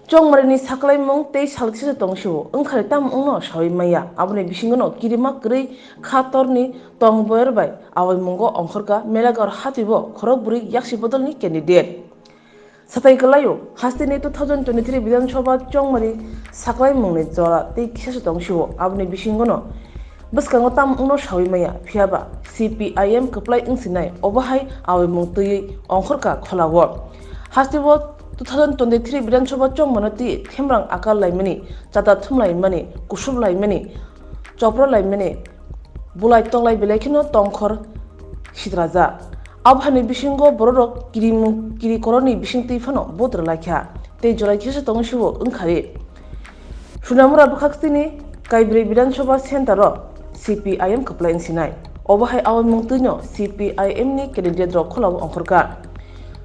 Chongmarini Awaimung tei salkisa tongshiwo Ongkhari tam ongno sawi maya aboni bisingono kirima krei khatorni tongboyer bai Awaimungo Ongkhorkha melagor Hatio Khorokbrwi yakshi bodolni candidate satai kalayo hastini 2023 Bidhan Sabha Chongmari Awaimungni jora tei kisasa tongshiwo aboni bisingono bwskango tam ongno sawi maya phiaba CPIM Kwplai Wngsinai obahai Awaimung tui Ongkhorkha kholawo hastio 2023 Bidhan Sabha Chongmanati Themrang Akal Laimani Chata Thumlaimani Kusub Laimani Chopra Laimani Bulai Tonglai Belekino Tongkhor Sidraja Abhani Bishingo Borok Kiri Koroni Bishingti Fano Botra Lakha Te Jorai Kisa Tongshiwo Ongkhari Sunamura Bukhaktini Kaibre Bidhan Sabha Centero CPIM Kwplai Wngsinai Obahai Awaimung Tuino CPIMni candidate ro kholawo Ongkhorkha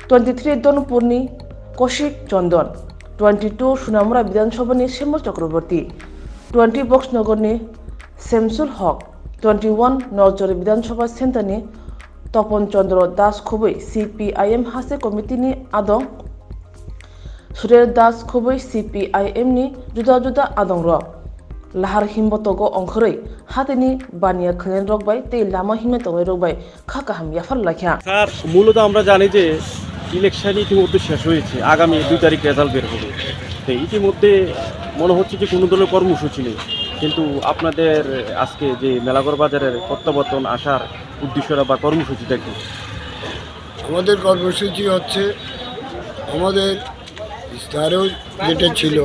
23 Donpurni Koshik Chondon 22 Sunamura Bidhan Sabhani Sembol Chakraborty 20 Boxnagarni Semsul Haq 21 Norjori Bidhan Sabha Centerni Topon Chandra Das Khobui CPIM Hase Committee ni Adong Surer Das Khobui CPIMni juda Adong ro Lahar Himbotogo Ongkhorei Hatini Bania Khlen Rokbai Te Lama Himetongai Rokbai Khakaham Yafar Lakha sir মূলত আমরা জানি যে election ইতিমধ্যে শেষ হয়েছে আগামী 2 তারিখ result বের হবে তো ইতিমধ্যে মনে হচ্ছে যে কোনো ধরনের কর্মসূচি নেই কিন্তু আপনাদের আজকে যে মেলাগড় বাজারের প্রত্যাবর্তন আসার উদ্দেশ্যটা বা কর্মসূচিটা কি আমাদের কর্মসূচি হচ্ছে আমাদের ইস্তাহারেও যেটা ছিল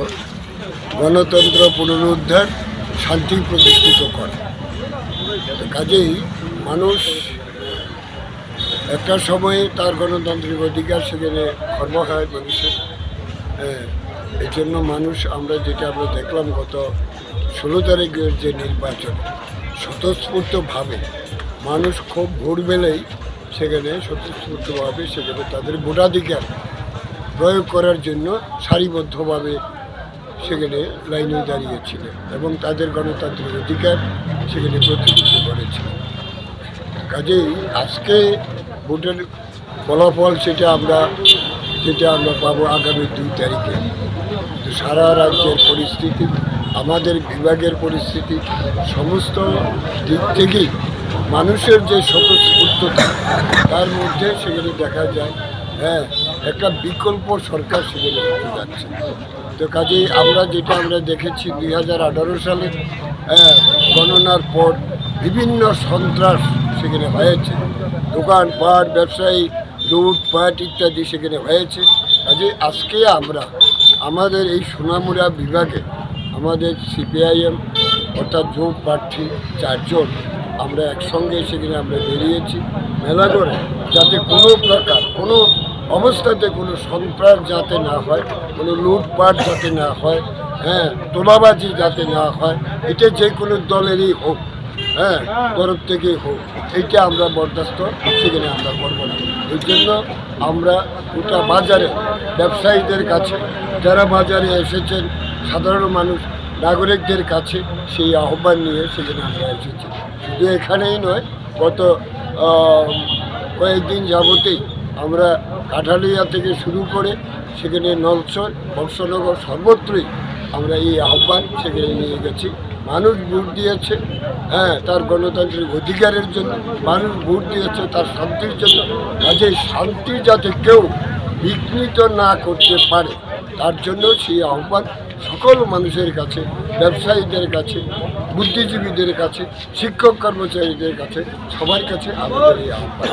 গণতন্ত্র পুনরুদ্ধার শান্তি প্রতিষ্ঠিত করা কাজেই মানুষ একটা সময়ে তার গণতান্ত্রিক অধিকার সেখানে কর্ম হয় মানুষের এই জন্য মানুষ আমরা দেখলাম গত 16 তারিখের যে নির্বাচন স্বতঃস্ফূর্তভাবে মানুষ খুব ভোরবেলায় সেখানে স্বতঃস্ফূর্তভাবে সেখানে তাদের ভোটাধিকার প্রয়োগ করার জন্য সারিবদ্ধভাবে সেখানে লাইনে দাঁড়িয়েছিলেন এবং তাদের গণতান্ত্রিক অধিকার সেখানে প্রতিষ্ঠিত করেছিলেন কাজেই আজকে ভোটের ফলাফল যেটা আমরা পাবো আগামী 2 তারিখে সারা রাজ্যের পরিস্থিতি আমাদের বিভাগের পরিস্থিতি সমস্ত দিক থেকেই মানুষের যে স্বতঃস্ফূর্ততা তার মধ্যে সেখানে দেখা যায় একটা বিকল্প সরকার সেখানে হতে যাচ্ছে তো কাজেই আমরা দেখেছি 2018 সালে গণনার পর বিভিন্ন সন্ত্রাস সেখানে হয়েছে দোকানপাট ব্যবসায়ী লুটপাট ইত্যাদি সেখানে হয়েছে কাজে আজকে আমরা আমাদের এই সোনামুড়া বিভাগে আমাদের CPIM অর্থাৎ জোট প্রার্থী 4 জন আমরা একসঙ্গে সেখানে আমরা বেরিয়েছি মেলাগড়ে যাতে কোনো প্রকার কোনো অবস্থাতে কোনো সন্ত্রাস যাতে না হয় কোনো লুটপাট যাতে না হয় তোলাবাজি যাতে না হয় এটা যে কোনো দলেরই হোক তরফ থেকে হোক এইটা আমরা বরদাস্ত সেখানে আমরা করবো না এই জন্য আমরা গোটা বাজারে ব্যবসায়ীদের কাছে যারা বাজারে এসেছেন সাধারণ মানুষ নাগরিকদের কাছে সেই আহ্বান নিয়ে সেখানে আমরা এসেছি শুধু এখানেই নয় গত কয়েকদিন যাবতেই আমরা কাঠালিয়া থেকে শুরু করে সেখানে নলছর বংশনগর সর্বত্রই আমরা এই আহ্বান সেখানে নিয়ে গেছি মানুষ ভোট দিয়েছে তার গণতান্ত্রিক অধিকারের জন্য মানুষ ভোট দিয়েছে তার শান্তির জন্য কাজে শান্তি যাতে কেউ বিঘ্নিত না করতে পারে তার জন্য সেই আহ্বান সকল মানুষের কাছে ব্যবসায়ীদের কাছে বুদ্ধিজীবীদের কাছে শিক্ষক কর্মচারীদের কাছে সবার কাছে আমাদের এই আহ্বান